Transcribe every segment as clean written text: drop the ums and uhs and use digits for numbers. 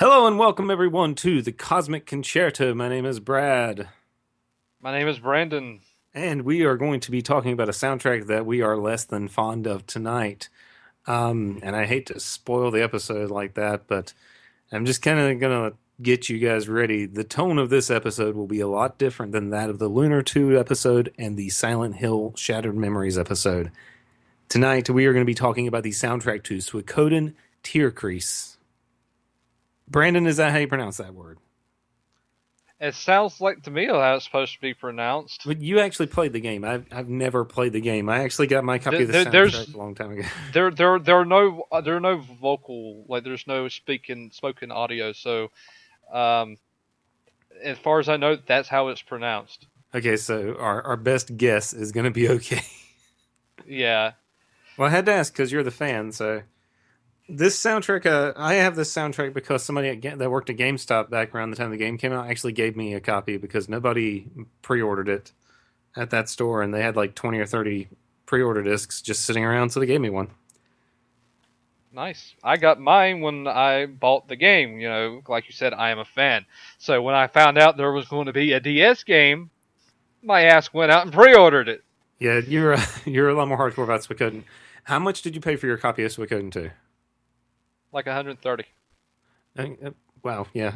Hello and welcome everyone to the Cosmic Concerto. My name is Brad, My name is Brandon. and we are going to be talking about a soundtrack that we are less than fond of tonight. And I hate to spoil the episode like that, but I'm just kind of gonna get you guys ready. The tone of this episode will be a lot different than that of the Lunar 2 episode and the Silent Hill Shattered Memories episode. Tonight we are going to be talking about the soundtrack to Suikoden Tierkries. Brandon, is that how you pronounce that word? It sounds like to me how it's supposed to be pronounced. But you actually played the game. I've never played the game. I actually got my copy There, of the there, soundtrack there's a long time ago. there are no vocal, like there's no speaking spoken audio. So um, as far as I know, that's how it's pronounced. Okay, so our best guess is going to be okay. Yeah. Well, I had to ask because you're the fan. So this soundtrack, I have this soundtrack because somebody that worked at GameStop back around the time the game came out actually gave me a copy because nobody pre-ordered it at that store, and they had like 20 or 30 pre-order discs just sitting around, so they gave me one. Nice. I got mine when I bought the game. Like you said, I am a fan. So when I found out there was going to be a DS game, my ass went out and pre-ordered it. Yeah, you're you're a lot more hardcore about Suikoden. How much did you pay for your copy of Suikoden 2? Like 130. Wow, yeah.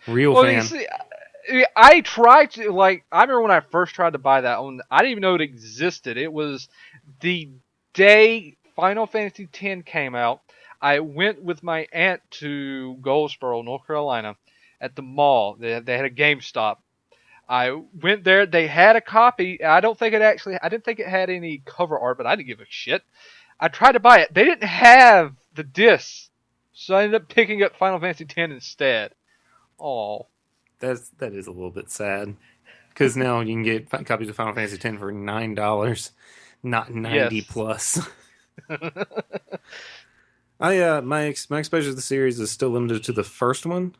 Real Well, you fan. see, I tried to I remember when I first tried to buy that one. I didn't even know it existed. It was the day Final Fantasy X came out. I went with my aunt to Goldsboro, North Carolina, at the mall. They had a GameStop. I went there. They had a copy. I don't think it actually. I didn't think it had any cover art, but I didn't give a shit. I tried to buy it. They didn't have the disc, so I ended up picking up Final Fantasy X instead. Oh, That is a little bit sad because now you can get copies of Final Fantasy X for $9, not 90 yes. plus. I my exposure to the series is still limited to the first one,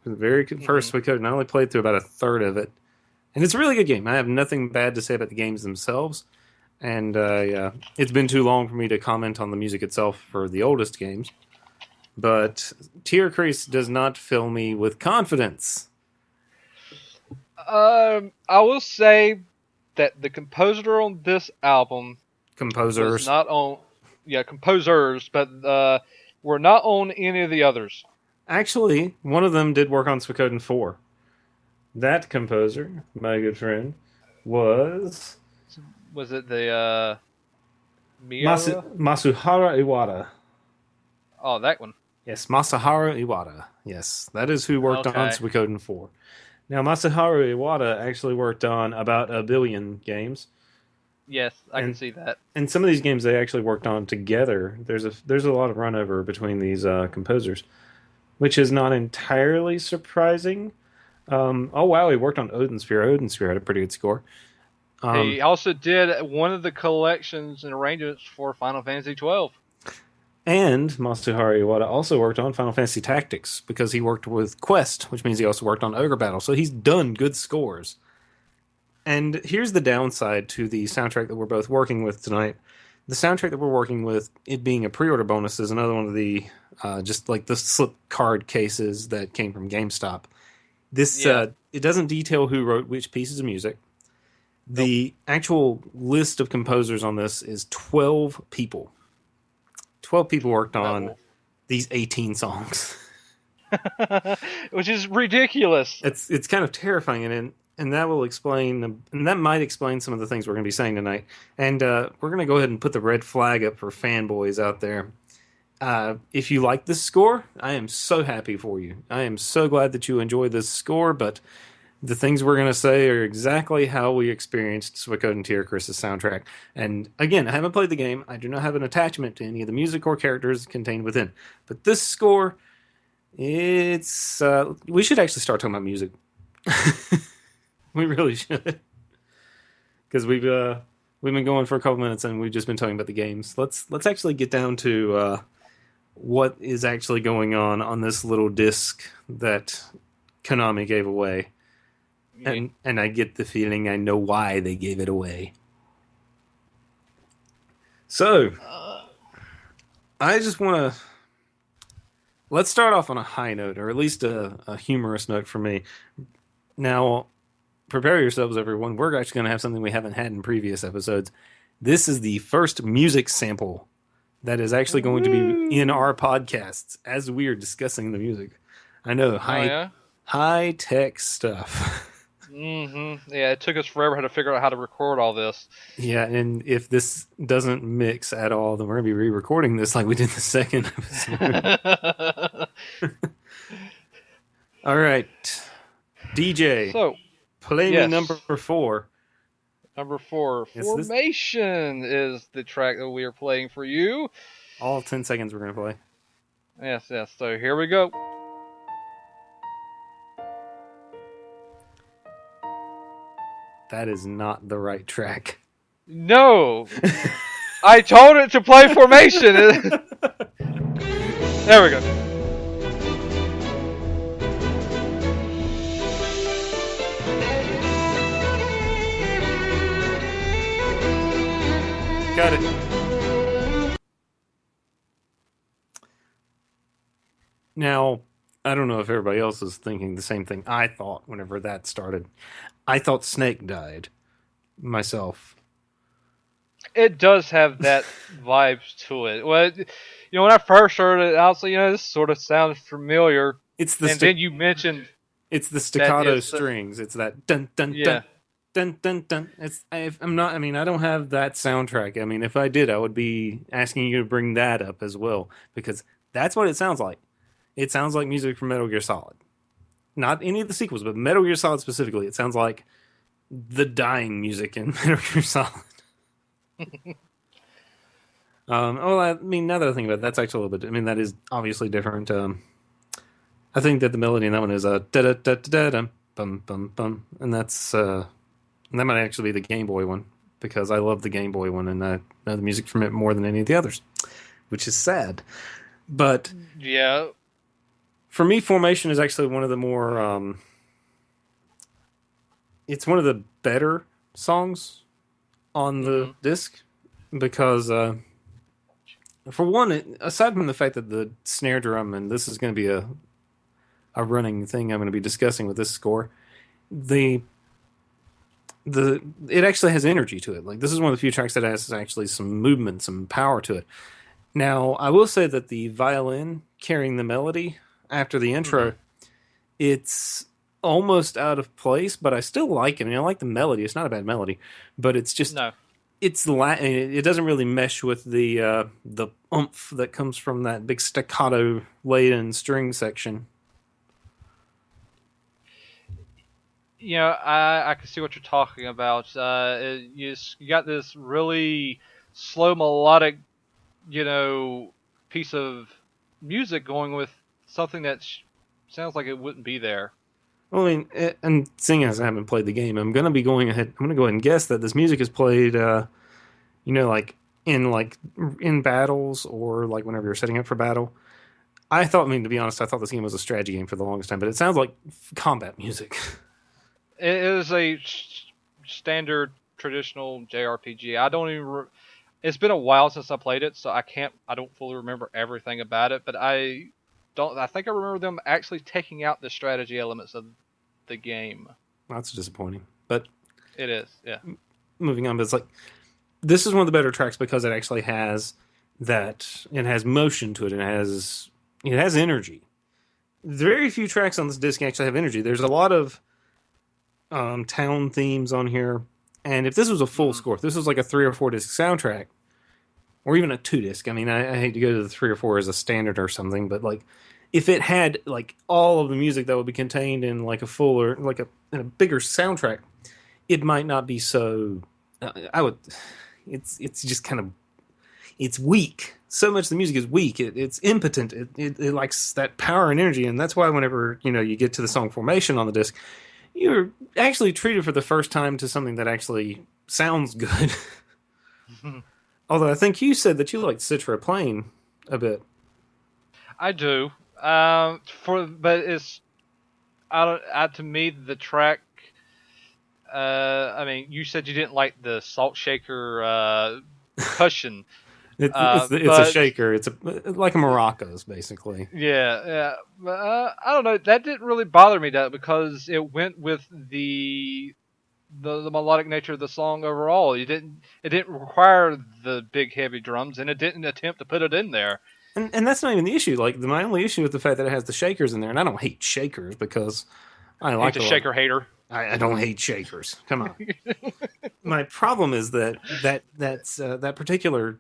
the very hmm first we could. And I only played through about a third of it, and it's a really good game. I have nothing bad to say about the games themselves, and yeah, it's been too long for me to comment on the music itself for the oldest games. But Tierkries does not fill me with confidence. I will say that the composer on this album was Composers. not on, yeah, composers, but were not on any of the others. Actually, one of them did work on Suikoden 4. That composer, my good friend, was Was it the Miura? Masuhara Iwata. Oh, that one. Yes, Masaharu Iwata. Yes, that is who worked on Okay. Suikoden 4. Now, Masaharu Iwata actually worked on about a billion games, Yes, I can and see that. some of these games they actually worked on together. There's a lot of run over between these composers, which is not entirely surprising. Oh wow, he worked on Odin Sphere. Odin Sphere had a pretty good score. Um, He also did one of the collections and arrangements for Final Fantasy 12. and Masaharu Iwata also worked on Final Fantasy Tactics because he worked with Quest, which means he also worked on Ogre Battle. So he's done good scores. And here's the downside to the soundtrack that we're both working with tonight. The soundtrack that we're working with, it being a pre-order bonus, is another one of the just like the slip card cases that came from GameStop. This Yeah. it doesn't detail who wrote which pieces of music. Nope. The actual list of composers on this is 12 people. 12 people worked That on will. these 18 songs. Which is ridiculous. It's kind of terrifying, and that will explain, and that might explain some of the things we're going to be saying tonight. And we're going to go ahead and put the red flag up for fanboys out there. If you like this score, I am so happy for you. I am so glad that you enjoy this score, but the things we're going to say are exactly how we experienced Suikoden Tierkreis' soundtrack. And again, I haven't played the game. I do not have an attachment to any of the music or characters contained within. But this score, it's we should actually start talking about music. We really should, because we've been going for a couple minutes and we've just been talking about the games. Let's actually get down to what is actually going on this little disc that Konami gave away. Yeah. And I get the feeling I know why they gave it away. So Uh, I just want to let's start off on a high note, or at least a humorous note for me. Now, prepare yourselves, everyone. We're actually going to have something we haven't had in previous episodes. This is the first music sample that is actually going to be in Woo! our podcasts as we are discussing the music. I know, Oh yeah. high tech stuff. Yeah, it took us forever to figure out how to record all this. Yeah, and if this doesn't mix at all, then we're gonna be re-recording this like we did the second episode. All right, DJ, So, play me yes, number 4. number 4, Yes, this Formation is the track that we are playing for you. all 10 seconds we're gonna play. Yes, yes. So here we go. That is not the right track. No, I told it to play Formation. There we go. Got it. Now, I don't know if everybody else is thinking the same thing I thought whenever that started. I thought Snake died myself. It does have that vibes to it. Well, when I first heard it, I was like, this sort of sounds familiar. It's the And then you mentioned it's the that staccato it's strings. It's that dun dun yeah. dun dun dun dun. I'm not. I mean, I don't have that soundtrack. I mean, if I did, I would be asking you to bring that up as well because that's what it sounds like. It sounds like music from Metal Gear Solid. Not any of the sequels, but Metal Gear Solid specifically. It sounds like the dying music in Metal Gear Solid. Well, I mean, now that I think about it, that's actually a little bit. I mean, that is obviously different. I think that the melody in that one is a da da da da da bum bum bum, and that might actually be the Game Boy one because I love the Game Boy one and I know the music from it more than any of the others, which is sad. But Yeah. for me, Formation is actually one of the more. It's one of the better songs on the Mm-hmm. disc because, for one, aside from the fact that the snare drum and this is going to be a running thing I'm going to be discussing with this score, the it actually has energy to it. Like this is one of the few tracks that has actually some movement, some power to it. Now, I will say that the violin carrying the melody after the Mm-hmm. intro, it's almost out of place, but I still like it. I mean, I like the melody. It's not a bad melody, but it's just No. it doesn't really mesh with the oomph that comes from that big staccato laden string section. I can see what you're talking about. You got this really slow melodic, piece of music going with something that sounds like it wouldn't be there. Well, I mean, and seeing as I haven't played the game, I'm gonna be going ahead. I'm gonna go ahead and guess that this music is played, like in battles or like whenever you're setting up for battle. I thought, I mean, to be honest, I thought this game was a strategy game for the longest time, but it sounds like combat music. It is a standard traditional JRPG. I don't even. It's been a while since I played it, so I don't fully remember everything about it, but I don't. I think I remember them actually taking out the strategy elements of the game. That's disappointing. But It is, yeah. moving on, but it's like this is one of the better tracks because it actually has it has motion to it and it has energy. Very few tracks on this disc actually have energy. There's a lot of town themes on here, and if this was a full Mm-hmm. score, if this was like a 3 or 4 disc soundtrack, or even a 2 disc. I mean, I hate to go to the 3 or 4 as a standard or something, but like if it had like all of the music that would be contained in like a fuller, like in a bigger soundtrack, it might not be so. I would. It's just kind of it's weak. So much of the music is weak. It's impotent. It lacks that power and energy, and that's why whenever you get to the song Formation on the disc, you're actually treated for the first time to something that actually sounds good. Although I think you said that you liked Citra Plain a bit. I do. But it's to me the track. I mean, you said you didn't like the salt shaker percussion. It's a But shaker. It's a like a maracas basically. yeah. But, I don't know. That didn't really bother me that because it went with the melodic nature of the song overall. It didn't require the big heavy drums, and it didn't attempt to put it in there. And that's not even the issue. Like my only issue with the fact that it has the shakers in there, and I don't hate shakers because I Ain't like a a lot. shaker hater. I don't hate shakers. Come on. My problem is that particular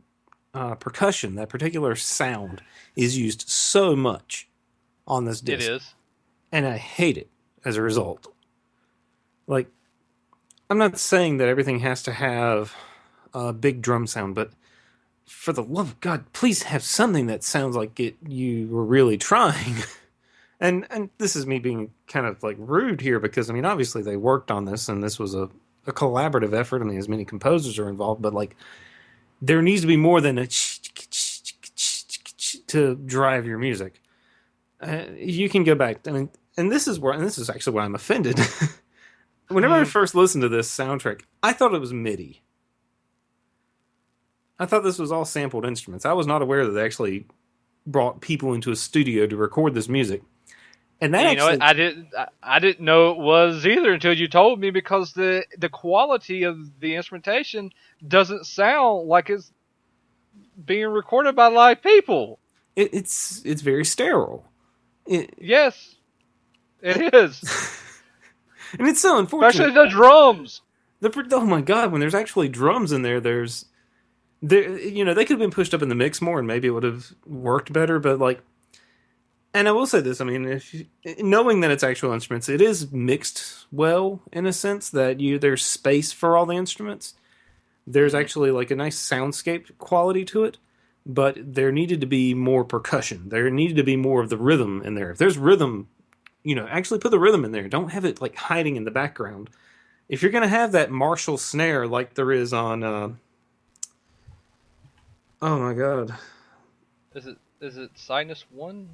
percussion, that particular sound, is used so much on this It disc, is. and I hate it as a result. Like I'm not saying that everything has to have a big drum sound, but for the love of God, please have something that sounds like it you were really trying. And this is me being kind of like rude here because I mean obviously they worked on this and this was a collaborative effort. I mean as many composers are involved, but like there needs to be more than a to drive your music. You can go back. I mean, and this is actually why I'm offended. Whenever I Mm, first listened to this soundtrack, I thought it was MIDI. I thought this was all sampled instruments. I was not aware that they actually brought people into a studio to record this music. And that you know what? actually, I didn't know it was either until you told me because the quality of the instrumentation doesn't sound like it's being recorded by live people. it's very sterile. It, Yes, and it is. it's so Especially unfortunate. the drums. Oh my god, when there's actually drums in there, there they could have been pushed up in the mix more and maybe it would have worked better. But like, and I will say this, I mean, if knowing that it's actual instruments, it is mixed well in a sense that there's space for all the instruments. There's Hmm. actually like a nice soundscape quality to it, but there needed to be more percussion. There needed to be more of the rhythm in there. If there's rhythm, actually put the rhythm in there. Don't have it like hiding in the background. If you're gonna have that Marshall snare like there is on, oh my god, Is it Sinus One?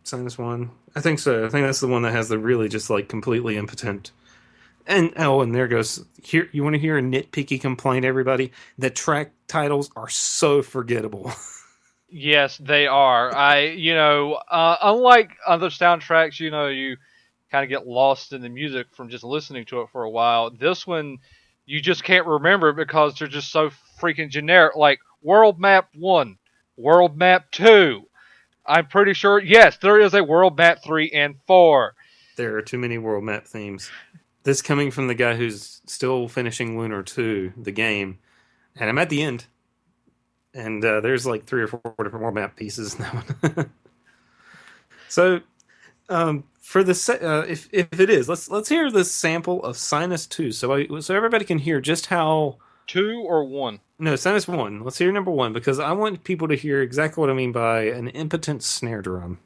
Sinus One, I think so. I think that's the one that has the really just like completely impotent. And and there goes here. You want to hear a nitpicky complaint, everybody? The track titles are so forgettable. Yes, they are. Unlike other soundtracks, you kind of get lost in the music from just listening to it for a while. This one, you just can't remember it because they're just so freaking generic. Like World Map 1, World Map 2. I'm pretty sure, yes, there is a World Map 3 and 4. There are too many world map themes. This coming from the guy who's still finishing Lunar 2, the game, and I'm at the end, and there's like 3 or 4 different world map pieces in that one. So for the if it is, let's hear the sample of Sinus 2, so everybody can hear just how. 2 or 1? No, Sinus 1. Let's hear number 1 because I want people to hear exactly what I mean by an impotent snare drum.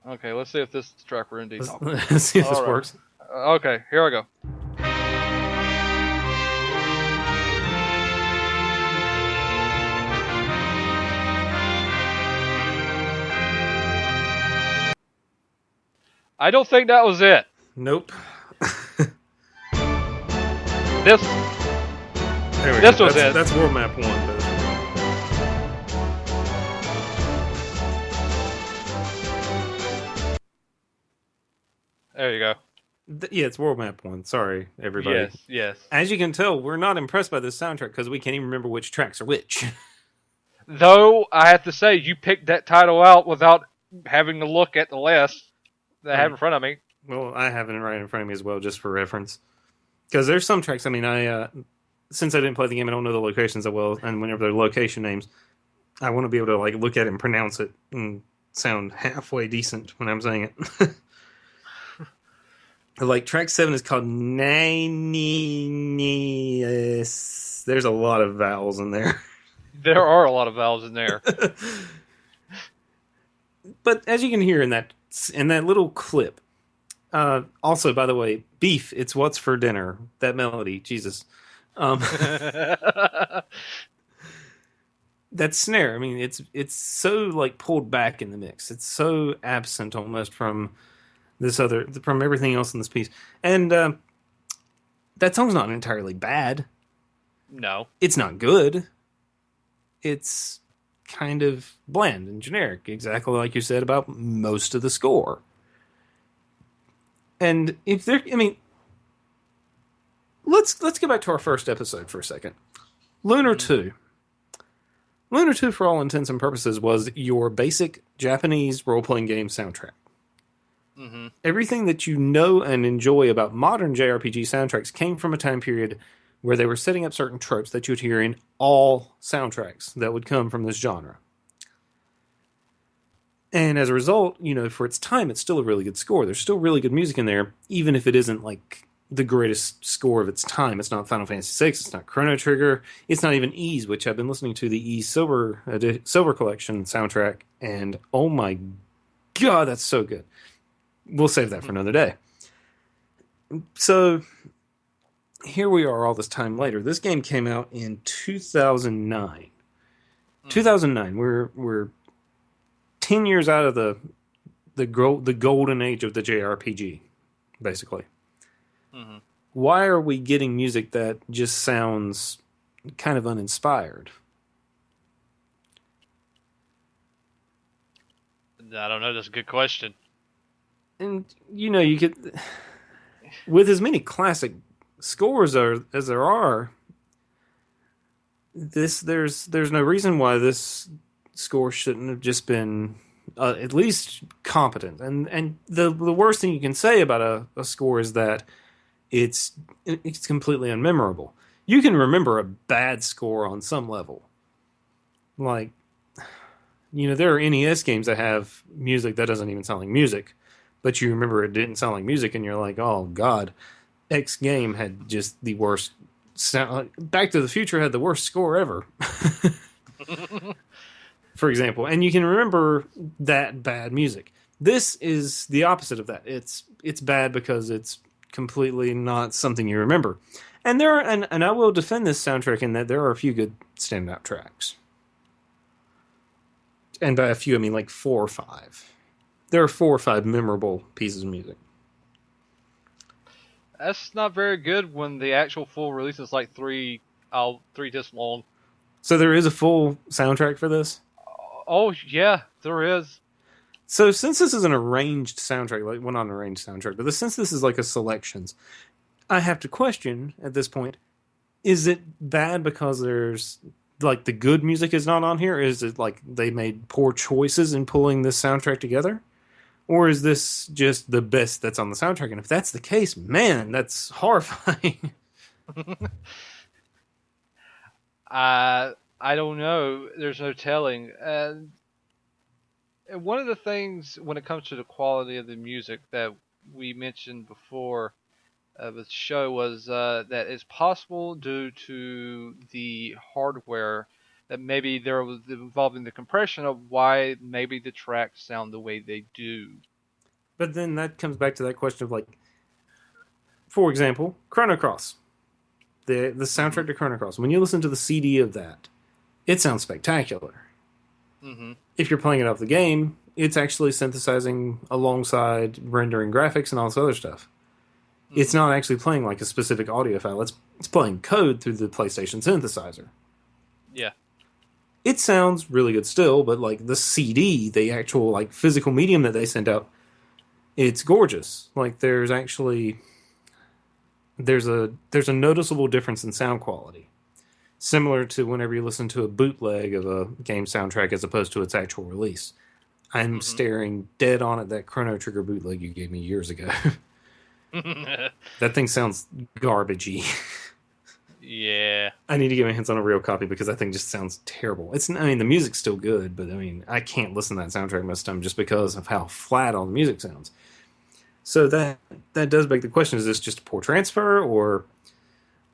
Okay, let's see if this is the track we're indeed talking about. Let's see if this All right. works. Okay, here I go. I don't think that was it. Nope. This There we this go. was it. That's World Map 1. But There you go. yeah, it's World Map 1. Sorry, everybody. Yes, yes. As you can tell, we're not impressed by this soundtrack because we can't even remember which tracks are which. Though I have to say, you picked that title out without having to look at the list that I have in front of me. Well, I have it right in front of me as well, just for reference. Because there's some tracks, I mean, since I didn't play the game, I don't know the locations that well, and whenever they're location names, I want to be able to like look at it and pronounce it and sound halfway decent when I'm saying it. Like track 7 is called Naninis. There's a lot of vowels in there. There are a lot of vowels in there. But as you can hear in that little clip, also by the way, beef. It's what's for dinner. That melody, Jesus. Um, that snare. I mean, it's so like pulled back in the mix. It's so absent almost from from everything else in this piece. And that song's not entirely bad. No. It's not good. It's kind of bland and generic, exactly like you said about most of the score. And if there, I mean, let's go back to our first episode for a second. Lunar Mm-hmm. 2. Lunar 2, for all intents and purposes, was your basic Japanese role playing game soundtrack. Mm-hmm. Everything that you know and enjoy about modern JRPG soundtracks came from a time period where they were setting up certain tropes that you would hear in all soundtracks that would come from this genre. And as a result, for its time, it's still a really good score. There's still really good music in there, even if it isn't like the greatest score of its time. It's not Final Fantasy VI. It's not Chrono Trigger. It's not even Ys, which I've been listening to the Ys Silver Collection soundtrack, and oh my god, that's so good. We'll save that for another day. So here we are all this time later. This game came out in 2009. Mm-hmm. 2009. We're 10 years out of the golden age of the JRPG, basically. Mm-hmm. Why are we getting music that just sounds kind of uninspired? I don't know. That's a good question. And you could, with as many classic scores as there are, there's no reason why this score shouldn't have just been at least competent. And the worst thing you can say about a score is that it's completely unmemorable. You can remember a bad score on some level. Like, there are NES games that have music that doesn't even sound like music, but you remember it didn't sound like music, and you're like, oh god, X game had just the worst sound. Back to the Future had the worst score ever. For example, and you can remember that bad music. This is the opposite of that. It's bad because it's completely not something you remember. And and I will defend this soundtrack in that there are a few good standout tracks. And by a few I mean like 4 or 5. There are 4 or 5 memorable pieces of music. That's not very good when the actual full release is like three discs long. So there is a full soundtrack for this. Oh yeah, there is. So since this is an arranged soundtrack, like well, not an arranged soundtrack, but since this is like a selections, I have to question at this point: is it bad because there's like the good music is not on here? Or is it like they made poor choices in pulling this soundtrack together? Or is this just the best that's on the soundtrack? And if that's the case, man, that's horrifying. I don't know. There's no telling. And one of the things when it comes to the quality of the music that we mentioned before with the show was that it's possible due to the hardware that maybe there was involving the compression of why maybe the tracks sound the way they do. But then that comes back to that question of like, for example, Chrono Cross, the Mm-hmm. soundtrack to Chrono Cross. When you listen to the CD of that, it sounds spectacular. Mm-hmm. If you're playing it off the game, it's actually synthesizing alongside rendering graphics and all this other stuff. It's Mm-hmm. not actually playing like a specific audio file. It's playing code through the PlayStation synthesizer. Yeah. It sounds really good still, but like the CD, the actual like physical medium that they sent out, it's gorgeous. Like there's a noticeable difference in sound quality. Similar to whenever you listen to a bootleg of a game soundtrack as opposed to its actual release. I'm staring dead on at that Chrono Trigger bootleg you gave me years ago. Mm-hmm. That thing sounds garbagey. Yeah. I need to get my hands on a real copy because that thing just sounds terrible. I mean, the music's still good, but I mean, I can't listen to that soundtrack most of the time just because of how flat all the music sounds. So that does beg the question: is this just a poor transfer, or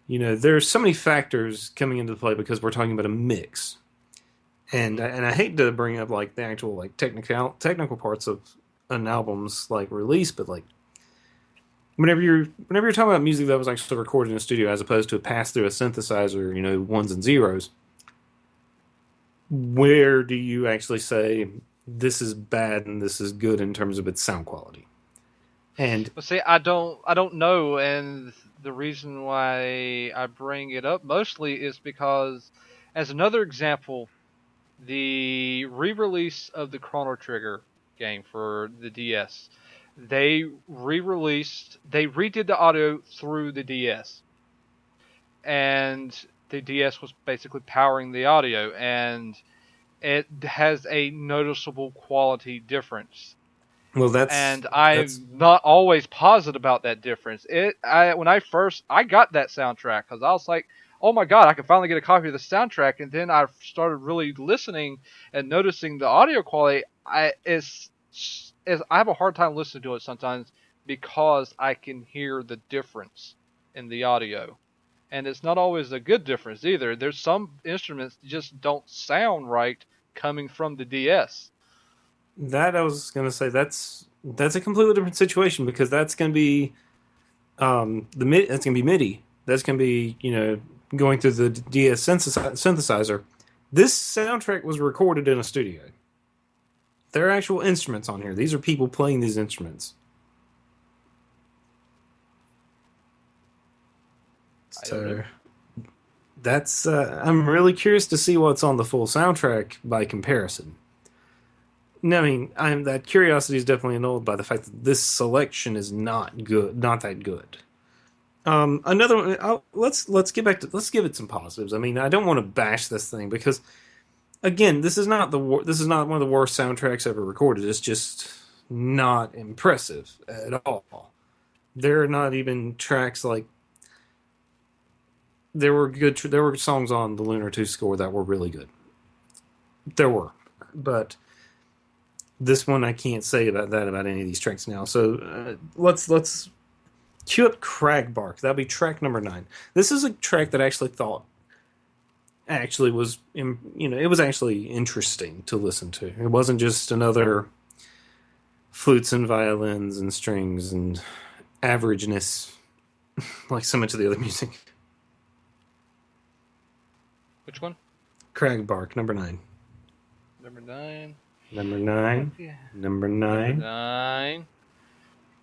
there's so many factors coming into play because we're talking about a mix, and Mm-hmm. and I hate to bring up like the actual like technical parts of an album's like release, but like whenever you're talking about music that was actually recorded in a studio as opposed to a pass through a synthesizer, ones and zeros, where do you actually say this is bad and this is good in terms of its sound quality? And But see, I don't know, and the reason why I bring it up mostly is because, as another example, the re-release of the Chrono Trigger game for the DS. They they redid the audio through the DS, and the DS was basically powering the audio, and it has a noticeable quality difference. Well, And that's I'm not always positive about that difference. When I got that soundtrack because I was like, oh my god, I can finally get a copy of the soundtrack, and then I started really listening and noticing the audio quality. I have a hard time listening to it sometimes because I can hear the difference in the audio, and it's not always a good difference either. There's some instruments that just don't sound right coming from the DS. that I was gonna say that's a completely different situation because that's gonna be that's gonna be MIDI. That's gonna be going through the DS synthesizer. This soundtrack was recorded in a studio. There are actual instruments on here. These are people playing these instruments. I don't know. So that's I'm really curious to see what's on the full soundtrack by comparison. No, I mean, that curiosity is definitely annulled by the fact that this selection is not good, not that good. Another one. Let's get back to let's give it some positives. I mean, I don't want to bash this thing because again, this is not one of the worst soundtracks ever recorded. It's just not impressive at all. There are not even tracks like there were songs on the Lunar 2 score that were really good. There were, but this one I can't say about any of these tracks now. So let's cue up Cragbark. That'll be track number 9. This is a track that I actually thought actually was it was actually interesting to listen to. It wasn't just another flutes and violins and strings and averageness like so much of the other music. Which one? Cragbark, number 9. Number 9. Number 9. Yeah. Number Number 9. 9.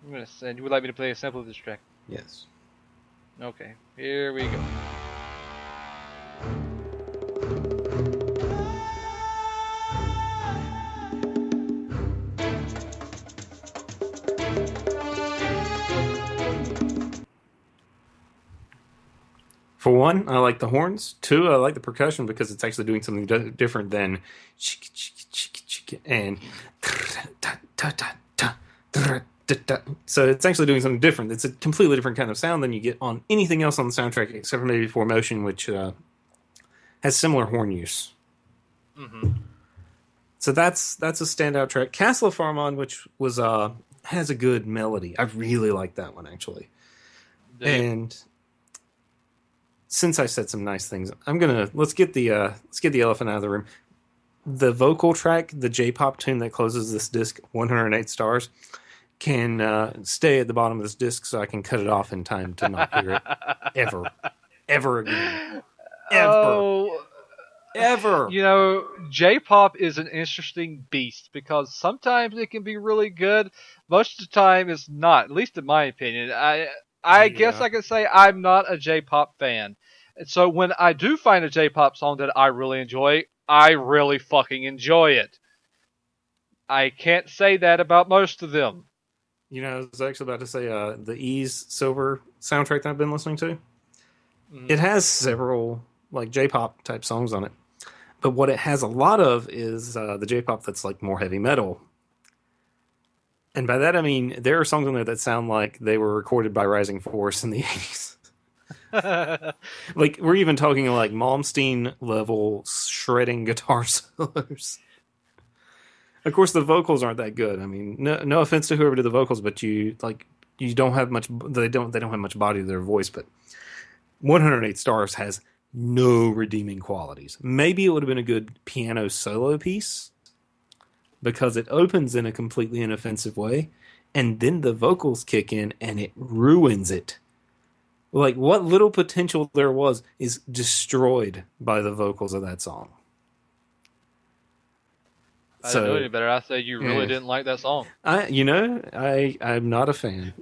I'm gonna send. You would like me to play a sample of this track? Yes. Okay. Here we go. For one, I like the horns. Two, I like the percussion because it's actually doing something different than and so it's actually doing something different. It's a completely different kind of sound than you get on anything else on the soundtrack, except for maybe For Motion, which has similar horn use. Mm-hmm. So that's a standout track. Castle of Farmon, which was has a good melody. I really like that one actually. And since I said some nice things, let's get the elephant out of the room. The vocal track, the J-pop tune that closes this disc, 108 stars, can stay at the bottom of this disc so I can cut it off in time to not hear it ever again. Oh, Ever. J-pop is an interesting beast because sometimes it can be really good. Most of the time, it's not. At least in my opinion. I guess I can say I'm not a J-pop fan. And so when I do find a J-pop song that I really enjoy, I really fucking enjoy it. I can't say that about most of them. I was actually about to say the Ease Silver soundtrack that I've been listening to. It has several like J-pop type songs on it. But what it has a lot of is the J-pop that's like more heavy metal. And by that I mean there are songs on there that sound like they were recorded by Rising Force in the 80s. Like we're even talking like Malmsteen level shredding guitar solos. Of course, the vocals aren't that good. I mean, no offense to whoever did the vocals, but you don't have much. They don't have much body to their voice. But 108 stars has no redeeming qualities. Maybe it would have been a good piano solo piece because it opens in a completely inoffensive way, and then the vocals kick in and it ruins it. Like what little potential there was is destroyed by the vocals of that song. I didn't know any better. I say you really didn't like that song. I'm not a fan.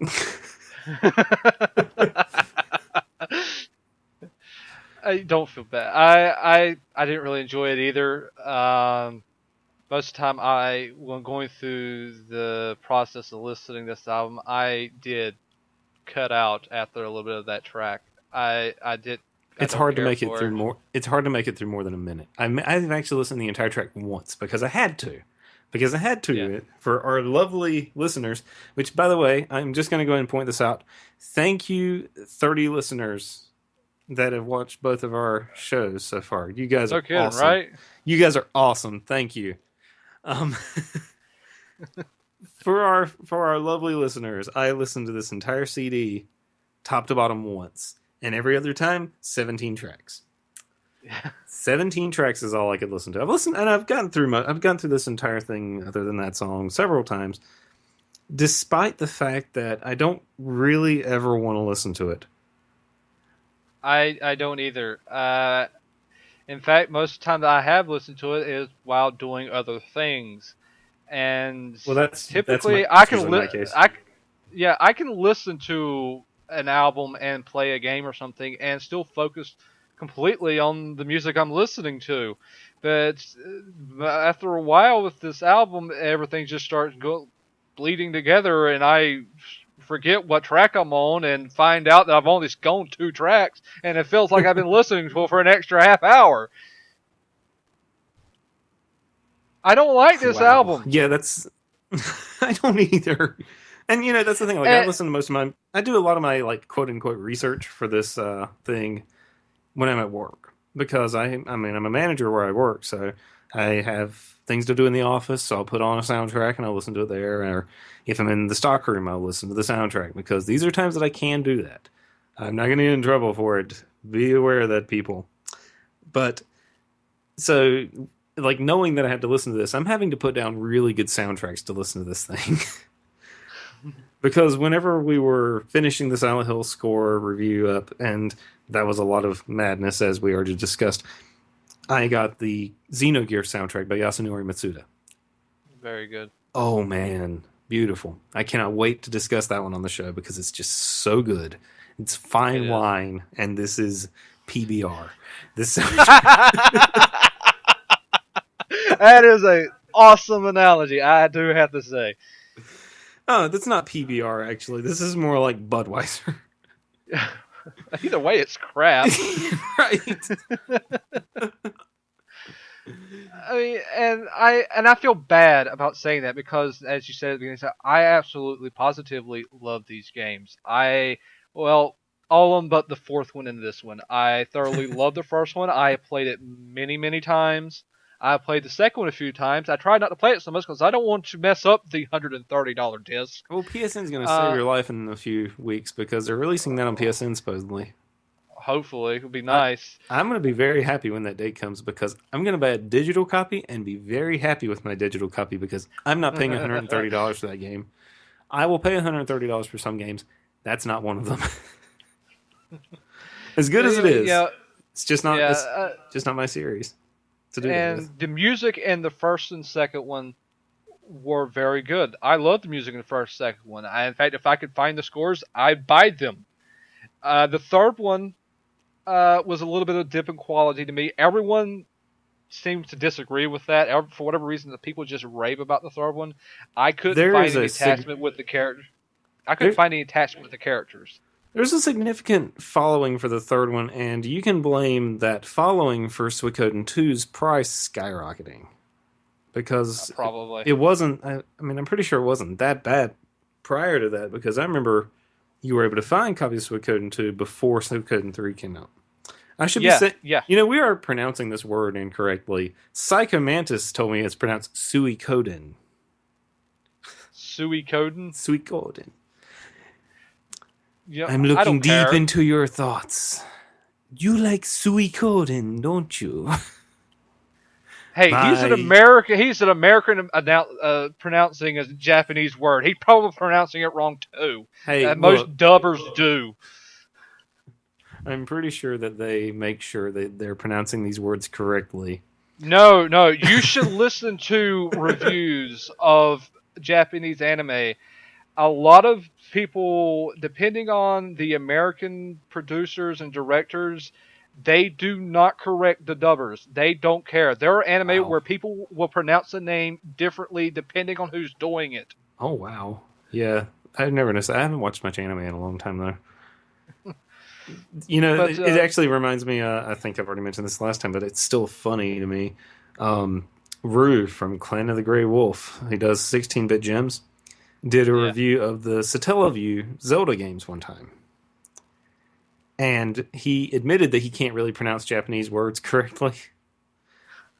I don't feel bad. I didn't really enjoy it either. Most of the time, when going through the process of listening to this album, I did cut out after a little bit of that track. I did. I It's don't hard to care make it for through it. more. It's hard to make it through more than a minute. I've actually listened to the entire track once because I had to, Yeah. for our lovely listeners. Which, by the way, I'm just going to go ahead and point this out. Thank you, 30 listeners that have watched both of our shows so far. You guys No are kidding, awesome. right? You guys are awesome. Thank you. Um, for our lovely listeners, I listened to this entire CD top to bottom once, and every other time, 17 tracks. Yeah. 17 tracks is all I could listen to. I've listened and I've gone through this entire thing other than that song several times, despite the fact that I don't really ever want to listen to it. I don't either. In fact, most of the time that I have listened to it is while doing other things, and Well, typically that's usually my case. I can listen to an album and play a game or something and still focus completely on the music I'm listening to. But after a while with this album, everything just starts bleeding together, and I forget what track I'm on and find out that I've only gone 2 tracks, and it feels like I've been listening to it for an extra half hour. I don't like this Wow. album. Yeah, that's I don't either. And that's the thing. Like I And, listen to most of my I do a lot of my like quote unquote research for this thing when I'm at work because I mean I'm a manager where I work, so I have things to do in the office, so I'll put on a soundtrack and I'll listen to it there. Or if I'm in the stock room, I'll listen to the soundtrack because these are times that I can do that. I'm not going to get in trouble for it. Be aware of that, people. But so, like knowing that I have to listen to this, I'm having to put down really good soundtracks to listen to this thing. Because whenever we were finishing the Silent Hill score review up, and that was a lot of madness as we already discussed, I got the Xenogear soundtrack by Yasunori Mitsuda. very good. Oh man, beautiful. I cannot wait to discuss that one on the show because it's just so good. It's It fine is. wine, and this is PBR. This That is a awesome analogy, I do have to say. Oh, that's not PBR actually. This is more like Budweiser. Either way, it's crap. Right. I mean, and I feel bad about saying that because, as you said at the beginning, I absolutely, positively love these games. Well, all of them but the fourth one and this one. I thoroughly love the first one. I played it many, many times. I played the second one a few times. I tried not to play it so much because I don't want to mess up the $130 disc. Well, PSN's going to save Uh, your life in a few weeks because they're releasing that on PSN supposedly. Hopefully, it would be I, nice. I'm going to be very happy when that date comes because I'm going to buy a digital copy and be very happy with my digital copy because I'm not paying $130 for that game. I will pay $130 for some games. That's not one of them. As good as it is, Yeah, yeah. it's just not my series to do that with. And the music in the first and second one were very good. I loved the music in the first and second one. In fact, if I could find the scores, I'd buy them. The third one was a little bit of dip in quality to me. Everyone seems to disagree with that. For whatever reason, the people just rave about the third one. I couldn't There find is any a sig- attachment with the characters. I couldn't there, find any attachment with the characters. There's a significant following for the third one, and you can blame that following for Suikoden 2's price skyrocketing. Because Probably. it wasn't, I mean, I'm pretty sure it wasn't that bad prior to that, because I remember you were able to find copies of Suikoden 2 before Suikoden 3 came out. I should be Yeah, saying, yeah. we are pronouncing this word incorrectly. Psychomantis told me it's pronounced Suikoden. Suikoden. Suikoden. Yeah, I'm I looking don't deep care. into your thoughts. You like Suikoden, don't you? Hey, My He's an American pronouncing a Japanese word. He's probably pronouncing it wrong too. Hey, look, Most dubbers do. I'm pretty sure that they make sure that they're pronouncing these words correctly. No, no. You should listen to reviews of Japanese anime. A lot of people, depending on the American producers and directors, They do not correct the dubbers. They don't care. There are anime Wow. where people will pronounce the name differently depending on who's doing it. Oh wow. Yeah. I've never noticed that. I haven't watched much anime in a long time though. You know, But it actually reminds me. I think I've already mentioned this last time, but it's still funny to me. Um, Rue from Clan of the Grey Wolf, he does 16-bit gems, did a yeah. review of the Satellaview Zelda games one time, and he admitted that he can't really pronounce Japanese words correctly,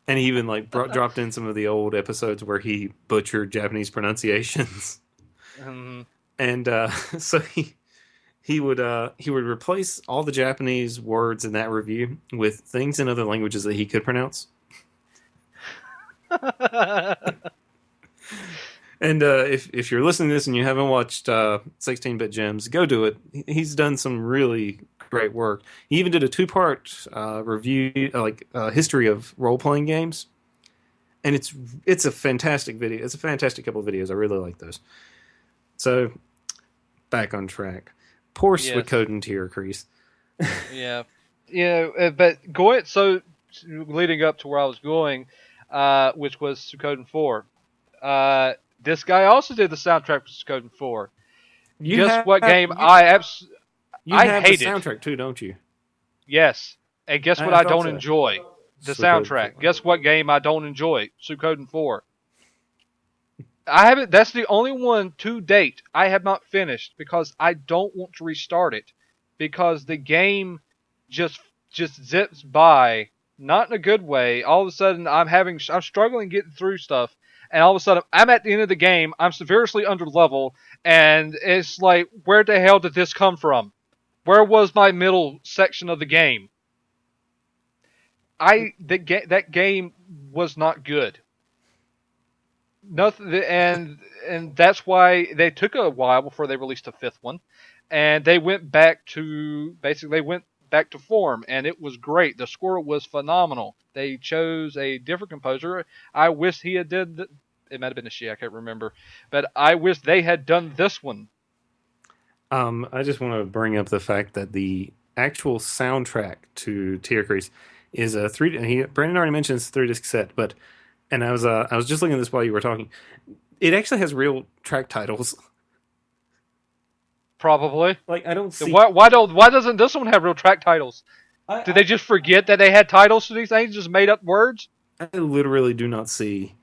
and he even like dropped in some of the old episodes where he butchered Japanese pronunciations, Um, and so he would replace all the Japanese words in that review with things in other languages that he could pronounce. And if you're listening to this and you haven't watched 16-bit Gems, go do it. He's done some really great work. He even did a two-part review, history of role-playing games, and it's a fantastic video. It's a fantastic couple of videos. I really like those. So back on track. Poor yes. Suikoden Tierkreis. Yeah. Yeah. But going leading up to where I was going, which was Suikoden 4. This guy also did the soundtrack for Suikoden 4. You Guess have what game you, you I have the hated? soundtrack too, don't you? Yes. And guess what I I thought don't so. enjoy? The Suikoden soundtrack. 4. Guess what game I don't enjoy? Suikoden 4. I haven't. That's the only one to date I have not finished because I don't want to restart it because the game just zips by, not in a good way. All of a sudden, I'm struggling getting through stuff, and all of a sudden, I'm at the end of the game. I'm severely under level, and it's like, where the hell did this come from? Where was my middle section of the game? That game was not good. Nothing, and that's why they took a while before they released a fifth one, and they went back to form, and it was great. The score was phenomenal. They chose a different composer. I wish he had it might have been a she. I can't remember, but I wish they had done this one. I just want to bring up the fact that the actual soundtrack to Tierkries is a three. Brandon already mentioned it's a 3-disc set, but and I was just looking at this while you were talking. It actually has real track titles. Probably. Like I don't see. Why doesn't this one have real track titles? Did I they just forget that they had titles to these things? Just made up words? I literally do not see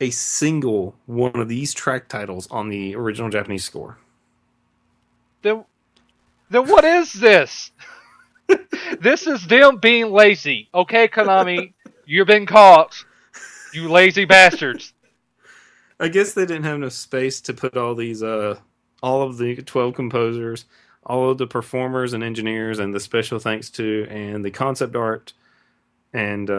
a single one of these track titles on the original Japanese score. Then then what is this? This is them being lazy. Okay, Konami, you've been caught. You lazy bastards. I guess they didn't have enough space to put all of the 12 composers, all of the performers and engineers, and the special thanks to, and the concept art and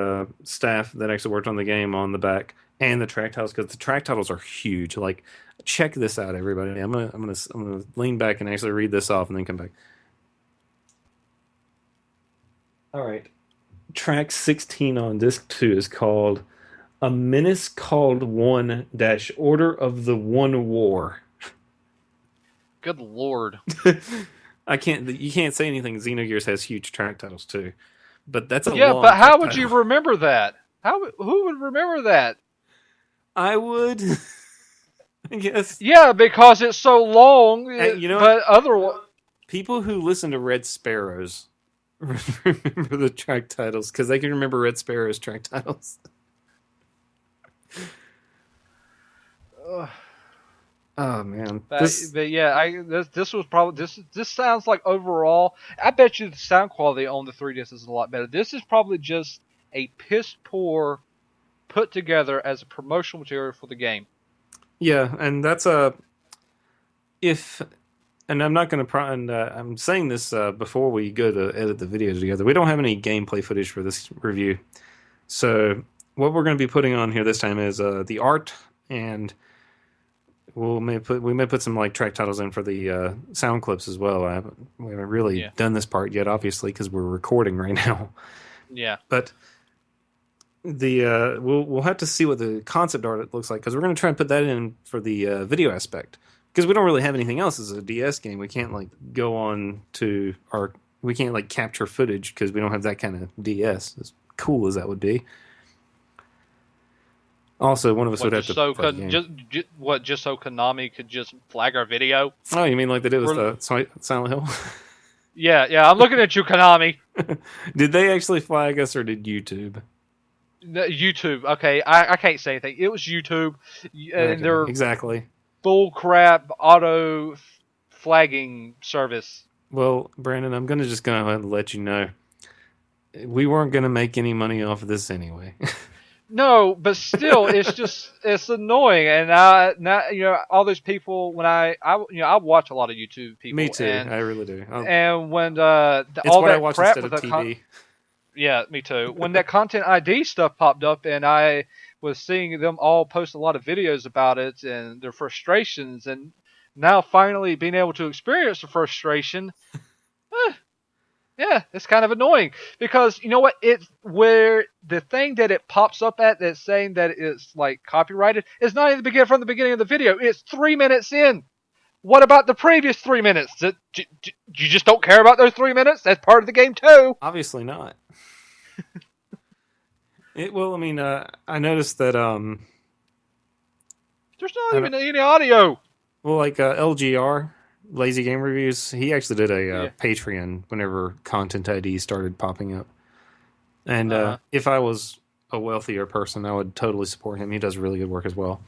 staff that actually worked on the game on the back, and the track titles because the track titles are huge. Like, check this out, everybody. I'm gonna lean back and actually read this off and then come back. All right, track 16 on disc 2 is called "A Menace Called One Dash Order of the One War." Good lord. I can't. You can't say anything. Xenogears has huge track titles too, but that's a Yeah, long but how track would you title. remember that? Who would remember that? I would, I guess. Yeah, because it's so long. You know what? But otherwise, People who listen to Red Sparrows remember the track titles because they can remember Red Sparrow's track titles. Oh man, but yeah, this was probably this sounds like overall. I bet you the sound quality on the 3DS is a lot better. This is probably just a piss poor put together as a promotional material for the game. yeah, and that's a if. And I'm not going to. And I'm saying this before we go to edit the videos together. We don't have any gameplay footage for this review, so what we're going to be putting on here this time is the art, and we may put some like track titles in for the sound clips as well. We haven't really Yeah, done this part yet, obviously, because we're recording right now. yeah. But the we'll have to see what the concept art looks like because we're going to try and put that in for the video aspect because we don't really have anything else as a DS game. We can't like go on to our We can't like capture footage because we don't have that kind of DS. As cool as that would be. Also, one of us What would have just to so play the game. just so Konami could just flag our video? Oh, you mean like they did with We're, Silent Hill? yeah, I'm looking at you, Konami. Did they actually flag us, or did YouTube? YouTube. Okay, I can't say anything. It was YouTube, and Okay, their exactly. bullcrap auto flagging service. Well, Brandon, I'm gonna just go ahead and let you know we weren't gonna make any money off of this anyway. No, but still, it's annoying, and now all those people when I watch a lot of YouTube Me people, too. I really do. and when It's all what I that watch crap instead with of TV. yeah, me too. When that content ID stuff popped up, and I was seeing them all post a lot of videos about it and their frustrations, and now finally being able to experience the frustration, eh, yeah, it's kind of annoying because you know what? It's where the thing that it pops up at that's saying that it's like copyrighted is not even from the beginning of the video. It's 3 minutes in. What about the previous 3 minutes? You just don't care about those 3 minutes? That's part of the game too. Obviously not. Well, I mean, I noticed that There's not even any audio. well, like LGR, Lazy Game Reviews, he actually did a Yeah. Patreon whenever Content ID started popping up. And Uh-huh. if I was a wealthier person, I would totally support him. He does really good work as well.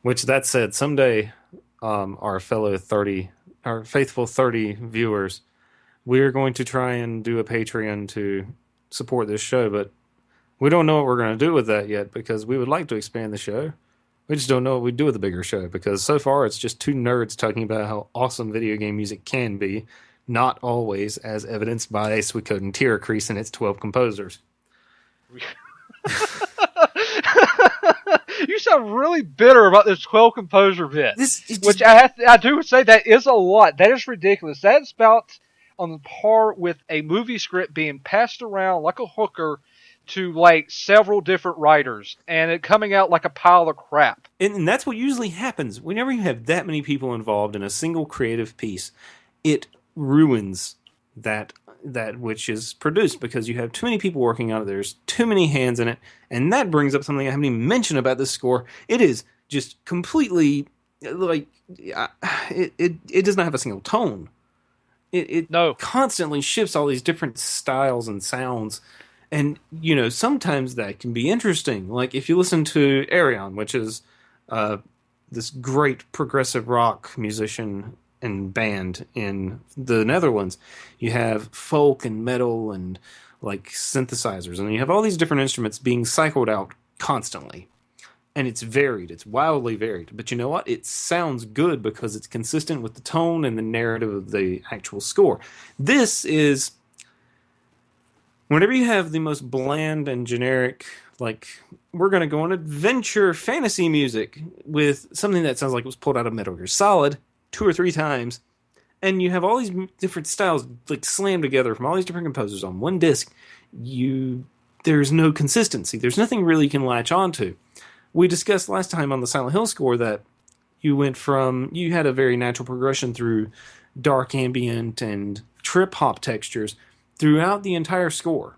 Which, that said, someday, our faithful 30 viewers, we're going to try and do a Patreon to support this show, but we don't know what we're going to do with that yet because we would like to expand the show. We just don't know what we do with a bigger show because so far it's just two nerds talking about how awesome video game music can be, not always as evidenced by Suikoden Tierkreis and its 12 composers. You sound really bitter about this 12 composer bit. Which Just, I do say that is a lot. That is ridiculous. That's about on par with a movie script being passed around like a hooker to like several different writers and it coming out like a pile of crap. and that's what usually happens whenever you have that many people involved in a single creative piece. It ruins that which is produced because you have too many people working on it. There's too many hands in it, and that brings up something I haven't even mentioned about this score. It is just completely like it does not have a single tone. It No. constantly shifts all these different styles and sounds, and sometimes that can be interesting. Like if you listen to Arion, which is uh, this great progressive rock musician and band in the Netherlands. You have folk and metal and like synthesizers, and you have all these different instruments being cycled out constantly. And it's varied, it's wildly varied. But you know what? It sounds good because it's consistent with the tone and the narrative of the actual score. This is whenever you have the most bland and generic, like, we're going to go on adventure fantasy music with something that sounds like it was pulled out of Metal Gear Solid 2 or 3 times, and you have all these different styles like slammed together from all these different composers on one disc, there's no consistency. There's nothing really you can latch onto. We discussed last time on the Silent Hill score that you had a very natural progression through dark ambient and trip hop textures throughout the entire score.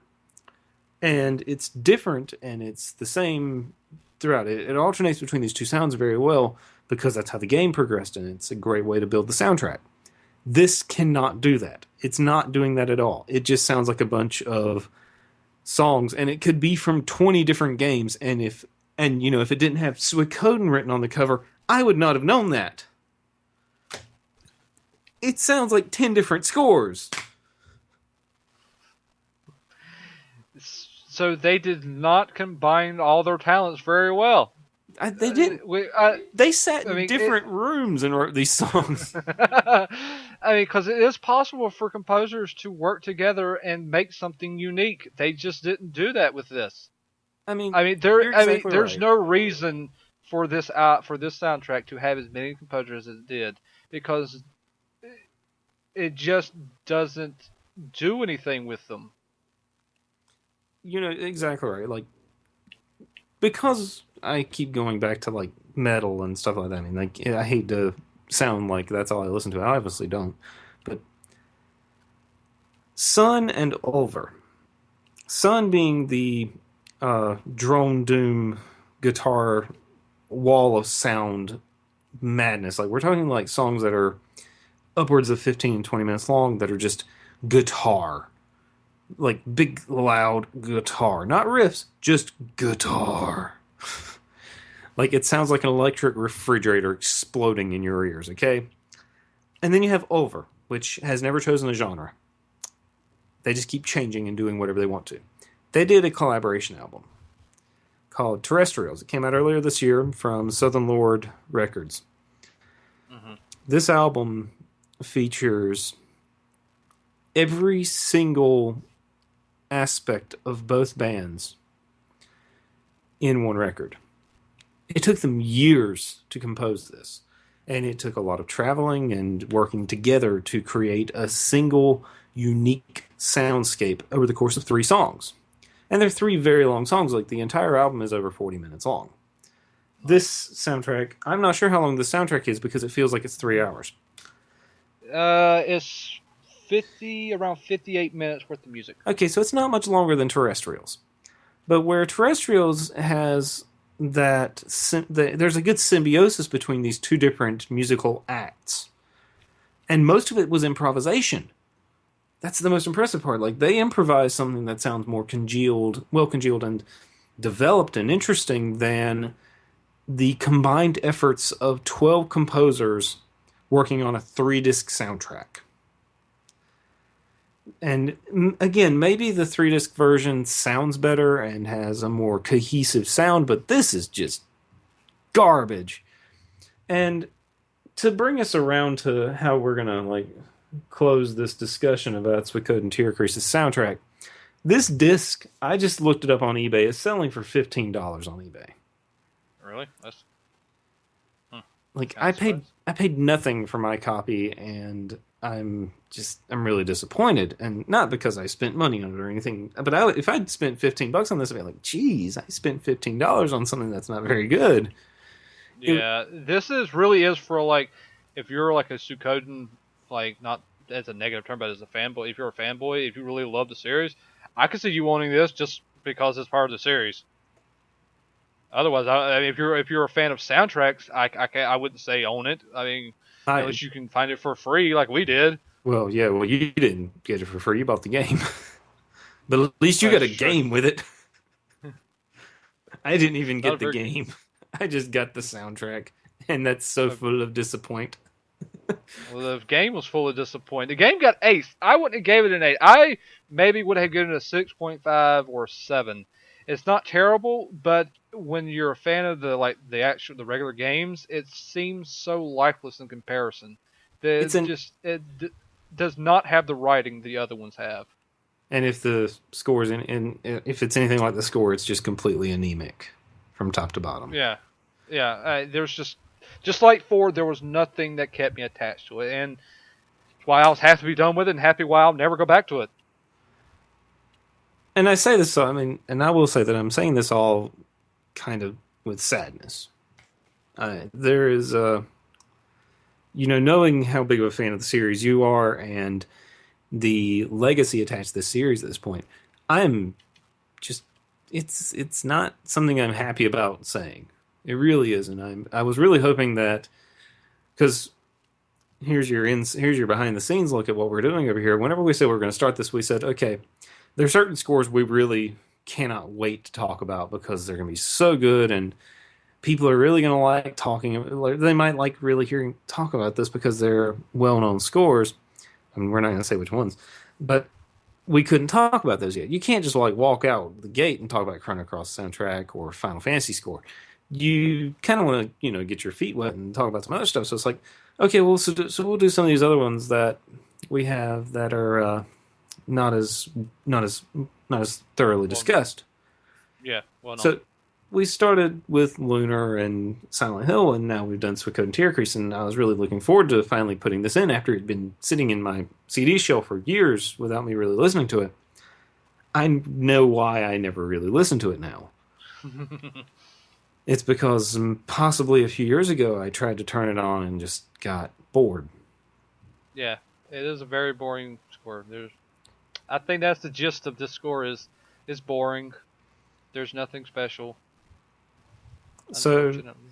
And it's different and it's the same throughout. It alternates between these two sounds very well because that's how the game progressed, and it's a great way to build the soundtrack. This cannot do that. It's not doing that at all. It just sounds like a bunch of songs, and it could be from 20 different games, and if it didn't have Suikoden written on the cover, I would not have known that. It sounds like 10 different scores. So they did not combine all their talents very well. They didn't. They sat in different rooms and wrote these songs. I mean, because it is possible for composers to work together and make something unique. They just didn't do that with this. There's no reason for this soundtrack to have as many composers as it did because it just doesn't do anything with them. Exactly right. Like, because I keep going back to like metal and stuff like that. I mean, like, I hate to sound like that's all I listen to. I obviously don't, but Sun and Ulver. Sun being the drone doom guitar wall of sound madness. Like we're talking like songs that are upwards of 15 and 20 minutes long that are just guitar. Like big loud guitar. Not riffs, just guitar. Like it sounds like an electric refrigerator exploding in your ears, okay? And then you have Over, which has never chosen a genre. They just keep changing and doing whatever they want to. They did a collaboration album called Terrestrials. It came out earlier this year from Southern Lord Records. Mm-hmm. This album features every single aspect of both bands in one record. It took them years to compose this, and it took a lot of traveling and working together to create a single unique soundscape over the course of 3 songs. And they're 3 very long songs. Like the entire album is over 40 minutes long. This soundtrack, I'm not sure how long the soundtrack is because it feels like it's 3 hours. It's 50, around 58 minutes worth of music. Okay, so it's not much longer than Terrestrials. But where Terrestrials has there's a good symbiosis between these two different musical acts. And most of it was improvisation. That's the most impressive part. Like they improvise something that sounds more well congealed and developed and interesting than the combined efforts of 12 composers working on a 3-disc soundtrack. And again, maybe the 3-disc version sounds better and has a more cohesive sound, but this is just garbage. And to bring us around to how we're gonna like close this discussion about Suikoden Tierkreis' soundtrack, this disc, I just looked it up on eBay, is selling for $15 on eBay. Really? That's like I paid nothing for my copy, and I'm really disappointed, and not because I spent money on it or anything. But if I'd spent $15 on this, I'd be like, geez, I spent $15 on something that's not very good. Yeah, this really is for like if you're like a Suikoden, like not as a negative term, but as a fanboy. If you're a fanboy, if you really love the series, I could see you wanting this just because it's part of the series. Otherwise, I mean, if you're a fan of soundtracks, I wouldn't say own it. I mean, unless you can find it for free, like we did. Well, yeah, well you didn't get it for free. You bought the game, but at least you got a game with it. I didn't even get the game. I just got the soundtrack, and that's so full of disappointment. Well, the game was full of disappointment. The game got ace. I wouldn't have gave it an 8. I maybe would have given it a 6.5 or 7. It's not terrible, but when you're a fan of the regular games, it seems so lifeless in comparison. It does not have the writing the other ones have. And if the score if it's anything like the score, it's just completely anemic from top to bottom. Yeah. There's just like 4, there was nothing that kept me attached to it, and why I was happy to be done with it, and happy why I'll never go back to it. And I say this, and I will say that I'm saying this all kind of with sadness. There is, knowing how big of a fan of the series you are and the legacy attached to this series at this point, I'm just, it's not something I'm happy about saying. It really isn't. I was really hoping that, because here's your behind the scenes look at what we're doing over here. Whenever we said we were going to start this, we said, okay, there are certain scores we really cannot wait to talk about because they're going to be so good, and people are really going to like talking. They might like really hearing talk about this because they're well-known scores. I mean, we're not going to say which ones, but we couldn't talk about those yet. You can't just like walk out the gate and talk about Chrono Cross soundtrack or Final Fantasy score. You kind of want to, get your feet wet and talk about some other stuff. So it's like, okay, well, so we'll do some of these other ones that we have that are not as thoroughly discussed. Yeah, well, no. So we started with Lunar and Silent Hill, and now we've done Suikoden Tierkreis, and I was really looking forward to finally putting this in after it'd been sitting in my CD shelf for years without me really listening to it. I know why I never really listened to it now. It's because possibly a few years ago I tried to turn it on and just got bored. Yeah, it is a very boring score. I think that's the gist of this score is boring. There's nothing special, So unfortunately.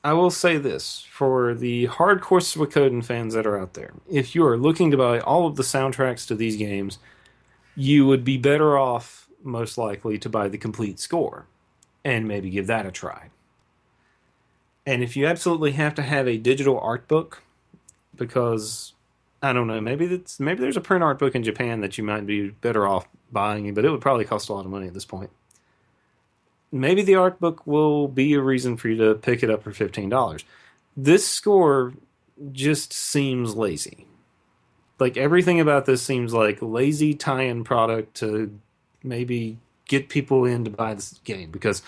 I will say this for the hardcore Suikoden fans that are out there: if you are looking to buy all of the soundtracks to these games, you would be better off, most likely, to buy the complete score and maybe give that a try. And if you absolutely have to have a digital art book, because I don't know, maybe there's a print art book in Japan that you might be better off buying, but it would probably cost a lot of money at this point. Maybe the art book will be a reason for you to pick it up for $15. This score just seems lazy. Like everything about this seems like lazy tie-in product to maybe get people in to buy this game because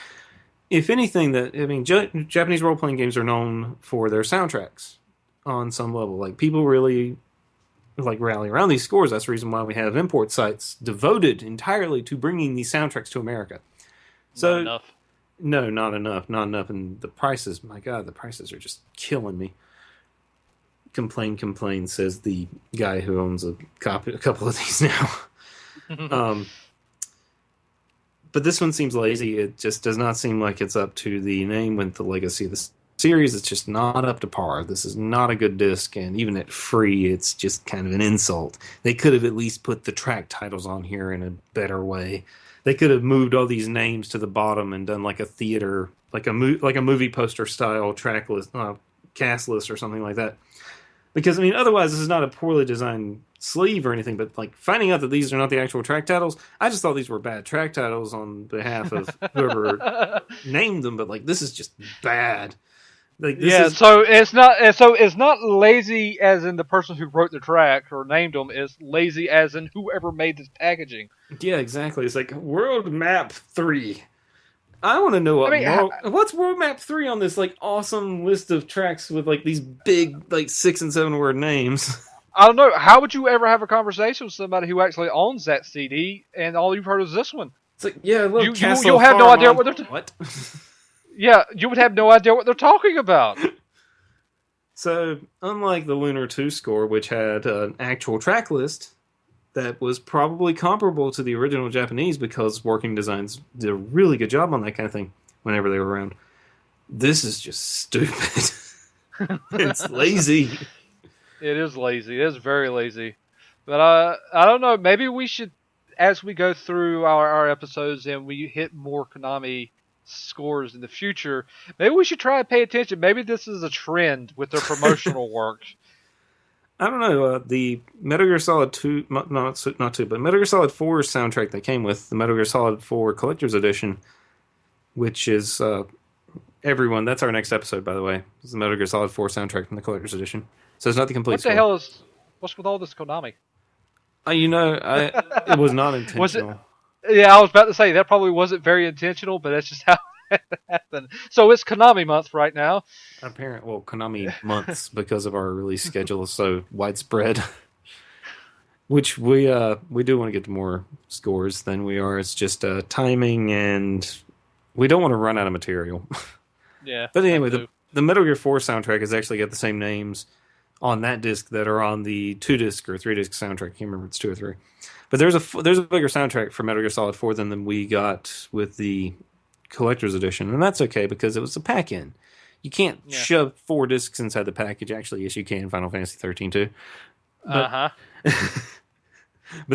if anything that I mean Japanese role-playing games are known for their soundtracks on some level. Like people really like rally around these scores. That's the reason why we have import sites devoted entirely to bringing these soundtracks to America. Not So enough. no, not enough, and the prices. My God, the prices are just killing me. Complain, says the guy who owns a couple of these now. Um, but this one seems lazy. It just does not seem like it's up to the name with the legacy of the series. It's just not up to par. This is not a good disc, and even at free, it's just kind of an insult. They could have at least put the track titles on here in a better way. They could have moved all these names to the bottom and done like a theater, like a movie poster style track list, cast list or something like that. Because I mean, otherwise, this is not a poorly designed sleeve or anything. But like finding out that these are not the actual track titles, I just thought these were bad track titles on behalf of whoever named them. But like, this is just bad. Like this Yeah, is so it's not lazy as in the person who wrote the track or named them. It's lazy as in whoever made this packaging. yeah, exactly. It's like World Map 3. I want to know I mean, what's World Map 3 on this like awesome list of tracks with like these big like 6 and 7 word names. I don't know. How would you ever have a conversation with somebody who actually owns that CD and all you've heard is this one? It's like, yeah, I love Castle You'll have no idea Farmont. what they're What? yeah, you would have no idea what they're talking about. So, unlike the Lunar 2 score, which had an actual track list that was probably comparable to the original Japanese because Working Designs did a really good job on that kind of thing whenever they were around, this is just stupid. It's lazy. It is lazy. It is very lazy. But I don't know. Maybe we should, as we go through our episodes and we hit more Konami scores in the future, maybe we should try and pay attention. Maybe this is a trend with their promotional work. I don't know. The Metal Gear Solid 2, not 2, but Metal Gear Solid 4 soundtrack that came with the Metal Gear Solid 4 Collector's Edition, which is everyone. That's our next episode, by the way. It's the Metal Gear Solid 4 soundtrack from the Collector's Edition. So it's not the complete What the score. hell is what's with all this Konami? It was not Was it? intentional. Yeah, I was about to say that probably wasn't very intentional, but that's just how it happened. So it's Konami month right now. Well, Konami months because of our release schedule is so widespread. Which we do want to get to more scores than we are. It's just timing, and we don't want to run out of material. Yeah. But anyway, the Metal Gear 4 soundtrack has actually got the same names on that disc that are on the 2-disc or 3-disc soundtrack. I can't remember if it's 2 or 3. But there's a bigger soundtrack for Metal Gear Solid 4 than we got with the collector's edition, and that's okay because it was a pack-in. You can't shove 4 discs inside the package. Actually, yes, you can. Final Fantasy 13 too. But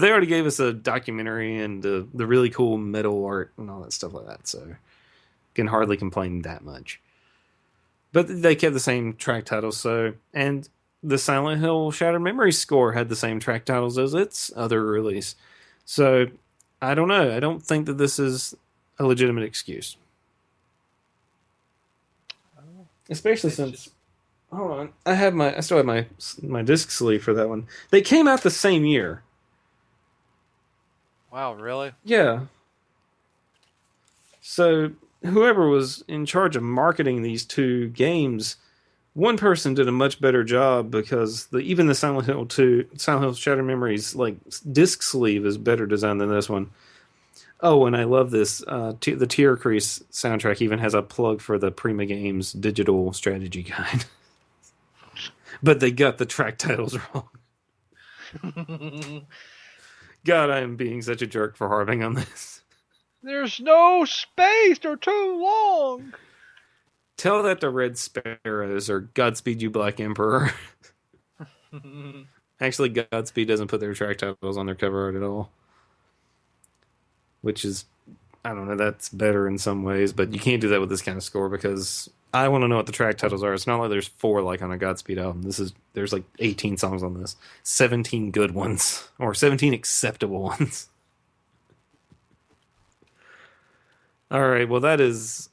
they already gave us a documentary and the really cool metal art and all that stuff like that, so can hardly complain that much. But they kept the same track titles, and the Silent Hill Shattered Memories score had the same track titles as its other release. So, I don't know. I don't think that this is a legitimate excuse. Especially since... Hold on. I still have my disc sleeve for that one. They came out the same year. wow, really? Yeah. So, whoever was in charge of marketing these two games, one person did a much better job because even the Silent Hill Shattered Memories like disc sleeve is better designed than this one. Oh, and I love this. The Tierkries soundtrack even has a plug for the Prima Games digital strategy guide. But they got the track titles wrong. God, I am being such a jerk for harping on this. There's no space. They're too long. Tell that to Red Sparrows or Godspeed You Black Emperor. Actually, Godspeed doesn't put their track titles on their cover art at all, which is, I don't know, that's better in some ways, but you can't do that with this kind of score because I want to know what the track titles are. It's not like there's four like on a Godspeed album. There's like 18 songs on this, 17 good ones or 17 acceptable ones. All right, well that is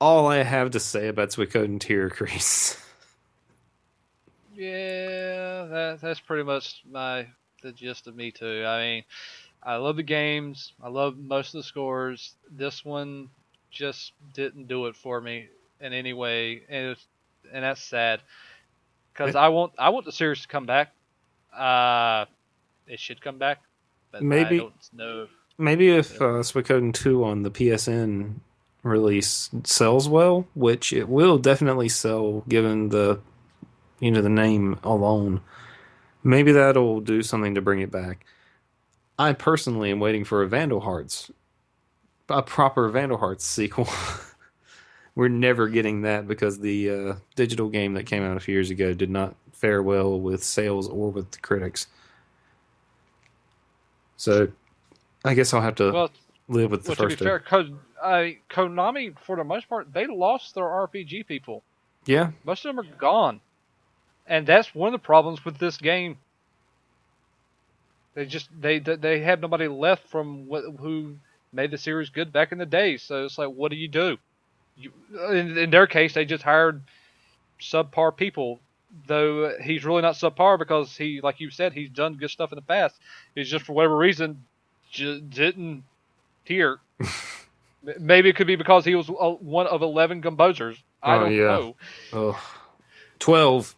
all I have to say about Suikoden Tierkreis. Yeah, that's pretty much the gist of me too. I mean, I love the games. I love most of the scores. This one just didn't do it for me in any way, and that's sad because I want the series to come back. It should come back, but I maybe don't know. maybe if Suikoden 2 on the PSN release sells well, which it will definitely sell given the name alone. Maybe that'll do something to bring it back. I personally am waiting for a proper Vandal Hearts sequel. We're never getting that because the digital game that came out a few years ago did not fare well with sales or with the critics. So I guess I'll have to Well, live with the to be first two. fair, Konami for the most part they lost their RPG people. Yeah, Most of them are gone, and that's one of the problems with this game. They have nobody left from who made the series good back in the day. So it's like, what do you do? In their case, they just hired subpar people. Though he's really not subpar because he, like you said, he's done good stuff in the past. He's just for whatever reason didn't hear. Maybe it could be because he was one of 11 composers. I oh don't yeah. know. Oh, 12.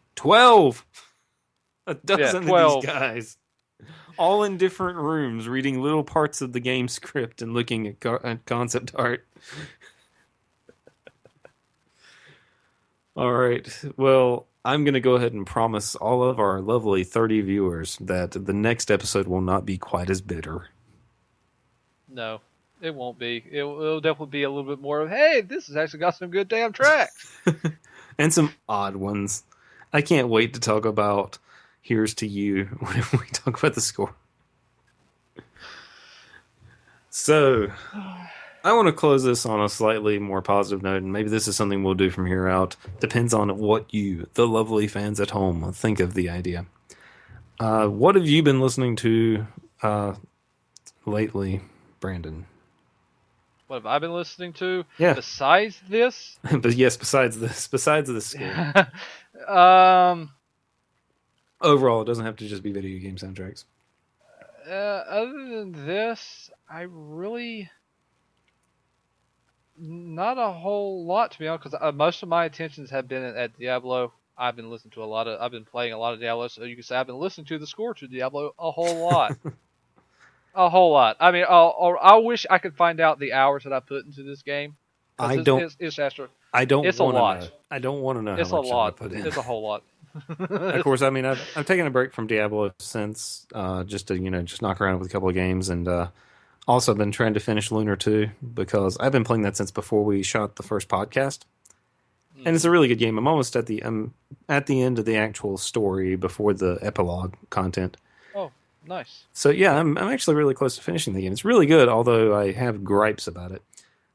A Yeah, dozen of these 12. guys. All in different rooms, reading little parts of the game script and looking at concept art. All right. Well, I'm going to go ahead and promise all of our lovely 30 viewers that the next episode will not be quite as bitter. No, it won't be. It'll definitely be a little bit more of, hey, this has actually got some good damn tracks. And some odd ones. I can't wait to talk about Here's to You when we talk about the score. So, I want to close this on a slightly more positive note, and maybe this is something we'll do from here out. Depends on what you, the lovely fans at home, think of the idea. What have you been listening to lately, Brandon? What have I been listening to Yeah, besides this? but yes, besides this score. um, Overall, it doesn't have to just be video game soundtracks. other than this, I really not a whole lot to be honest. Because most of my attentions have been at Diablo. I've been playing a lot of Diablo, so you can say I've been listening to the score to Diablo a whole lot. A whole lot. I mean, I wish I could find out the hours that I put into this game. I Because don't. it's extra. I don't It's a want to lot. know. I don't want to know It's how a much I lot. put in. It's a whole lot. Of course, I mean, I've taken a break from Diablo since just to just knock around with a couple of games, and also been trying to finish Lunar 2 because I've been playing that since before we shot the first podcast, and it's a really good game. I'm almost at the end of the actual story before the epilogue content. Oh, nice. So yeah, I'm actually really close to finishing the game. It's really good, although I have gripes about it.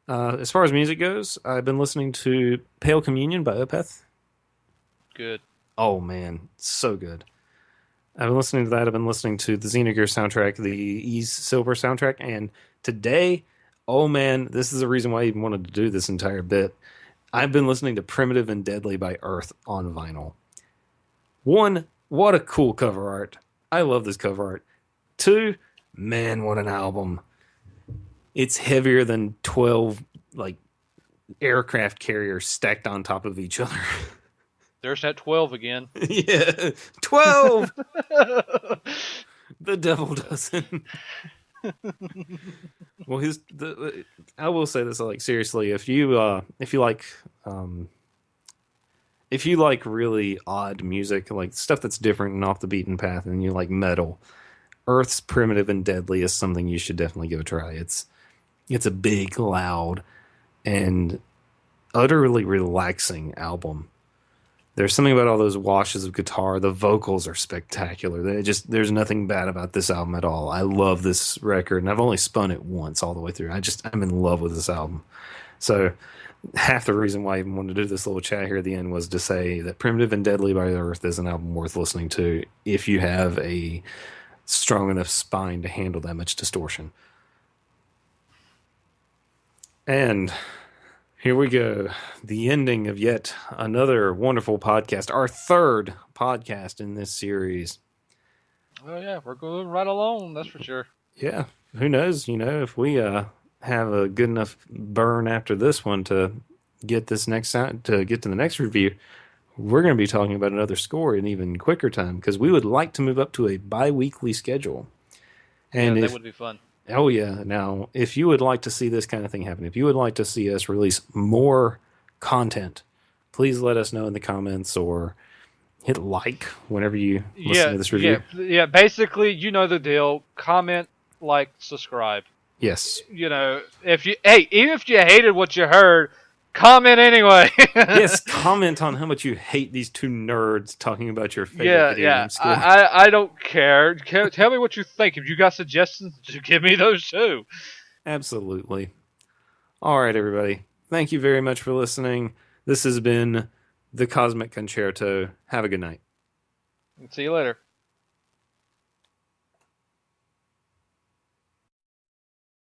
As far as music goes, I've been listening to Pale Communion by Opeth. Good. Oh man, so good. I've been listening to that. I've been listening to the Xenogears soundtrack, the Ys Silver soundtrack, and today, oh man, this is the reason why I even wanted to do this entire bit. I've been listening to Primitive and Deadly by Earth on vinyl. One, what a cool cover art. I love this cover art. Two, man, what an album. It's heavier than 12 like aircraft carriers stacked on top of each other. There's that 12 again. Yeah, 12. The devil doesn't. Well, I will say this like seriously. If you like really odd music, like stuff that's different and off the beaten path, and you like metal, Earth's Primitive and Deadly is something you should definitely give a try. It's a big, loud, and utterly relaxing album. There's something about all those washes of guitar. The vocals are spectacular. There's nothing bad about this album at all. I love this record, and I've only spun it once all the way through. I'm in love with this album. So half the reason why I even wanted to do this little chat here at the end was to say that Primitive and Deadly by the Earth is an album worth listening to if you have a strong enough spine to handle that much distortion. And here we go. The ending of yet another wonderful podcast, our third podcast in this series. Oh yeah, we're going right along. That's for sure. Yeah, who knows? If we have a good enough burn after this one to get this next to get to the next review, we're going to be talking about another score in even quicker time because we would like to move up to a bi-weekly schedule. And yeah, that would be fun. Oh, yeah. Now, if you would like to see this kind of thing happen, if you would like to see us release more content, please let us know in the comments or hit like whenever you listen to this review. Yeah. Basically, you know the deal. Comment, like, subscribe. Yes. Even if you hated what you heard, comment anyway. Yes, comment on how much you hate these two nerds talking about your favorite video game score. I don't care. Tell me what you think. If you got suggestions, just give me those too. Absolutely. All right, everybody. Thank you very much for listening. This has been the Cosmic Concerto. Have a good night. See you later.